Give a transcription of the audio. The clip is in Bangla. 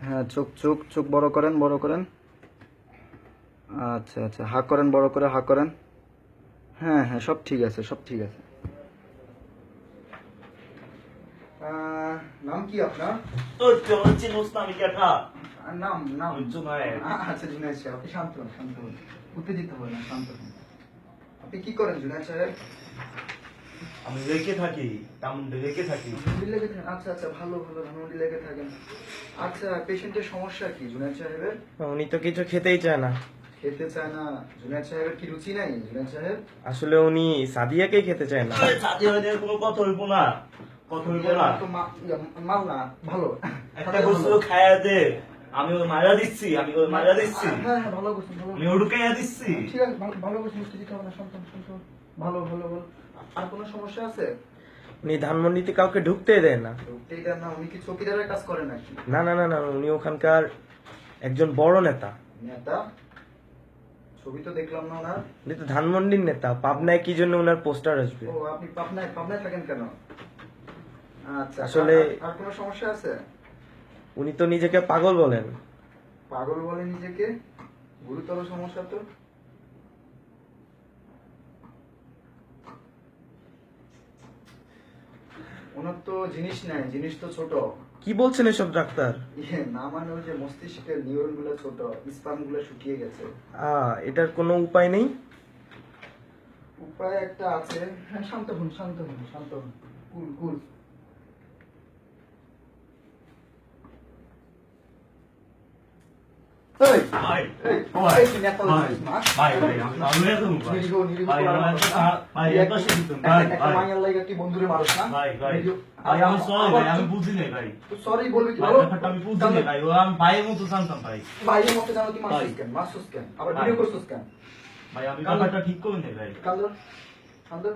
হ্যাঁ, চোখ চোখ চোখ বড় করেন, বড় করেন। আচ্ছা আচ্ছা, হা করেন, বড় করে হা করেন। হ্যাঁ হ্যাঁ, সব ঠিক আছে, সব ঠিক আছে। নাম কি আপনার? নাম নাম আচ্ছা, জুনায়েদ সাহেব। আপনি শান্ত হন, শান্ত হন, উত্তেজিত হন না, শান্ত হন। আপনি কি করেন জুনায়েদ সাহেব? আমি লেগে থাকি, ধানমন্ডি লেগে থাকি। ধানমন্ডি লেগে থাকেন? আচ্ছা আচ্ছা, ভালো ভালো, ধানমন্ডি লেগে থাকেন। আচ্ছা, পেশেন্টের সমস্যা কি জুনায়েদ সাহেবের? উনি তো কিছু খেতেই চায় না। খেতে চায় না? জুনায়েদ সাহেবের কি রুচি নাই জুনায়েদ সাহেব? আসলে উনি সাদিয়াকেই খেতে চায় না। সাথে হইলে কোনো কথা হইব না, কথা হইব না। তো মাল না, ভালো। একটা গোস্ত খাইয়া দে, আমি ওই মারা দিচ্ছি, আমি ওই মারা দিচ্ছি, হ্যাঁ হ্যাঁ, ভালো করছেন, ভালো। আমি ওড়ুকাইয়া দিচ্ছি। ঠিক আছে, ভালো করছেন, উত্তেজিত হবে না, শান্ত হন, শান্ত হন। ভালো ভালো ভালো। আর কোনো সমস্যা আছে? উনি ধানমন্ডিতে কাউকে ঢুকতেই দেয় না। ঢুকতেই দেন না? উনি কি চৌকিদারের কাজ করেন নাকি? না না না না, উনি ওখানকার একজন বড় নেতা। নেতা? ছবি তো দেখলাম না ওনার। উনি তো ধানমন্ডির নেতা। পাবনায় কি জন্য ওনার পোস্টার আসবে? ও, আপনি পাবনায় পাবনায় থাকেন কেন? আচ্ছা, আসলে আর কোনো সমস্যা আছে? উনি তো নিজেকে পাগল বলেন। পাগল বলে নিজেকে? গুরুতর সমস্যা তো। ওনার তো জিনিস নাই, জিনিস তো ছোট। কি বলছেন এসব ডাক্তার? না মানে ওই যে মস্তিষ্কের নিউরন গুলো ছোট, স্পার্ম গুলো শুকিয়ে গেছে। এটার কোনো উপায় নেই? উপায় একটা আছে। হ্যাঁ, শান্ত হন, শান্ত হন, শান্ত হন। কুল কুল। এই, ভাই, এই, ভাই, এই, তুই নেতা হয়েছিস না? ভাই, ভাই, আমি এত ভাই। নিরীহ, নিরীহ ভাই, পোলার আমার মানুষ একটা- না? ভাই, তুই একটা শিক্ষিত, ভাই, একটা ভাই। মাইয়ার লাইগা তুই বন্ধুরে মারস না? ভাই, ভাই, নিরীহ। ভাই, আমি sorry ভাই, আমি বুঝি নাই ভাই। তুই sorry বলবি কি? ভাই, বলো। ব্যাপারটা আমি বুঝি নাই ভাই, ও আমি ভাইয়ের মতো জানতাম ভাই। ভাইয়ের মতো জানো তুই মারছিস ভাই। কেন? মারছিস কেন? আবার ভাই। ভিডিও করছিস কেন? ভাই, আমি ব্যাপারটা ঠিক করি নাই ভাই। কান্দর, কান্দর।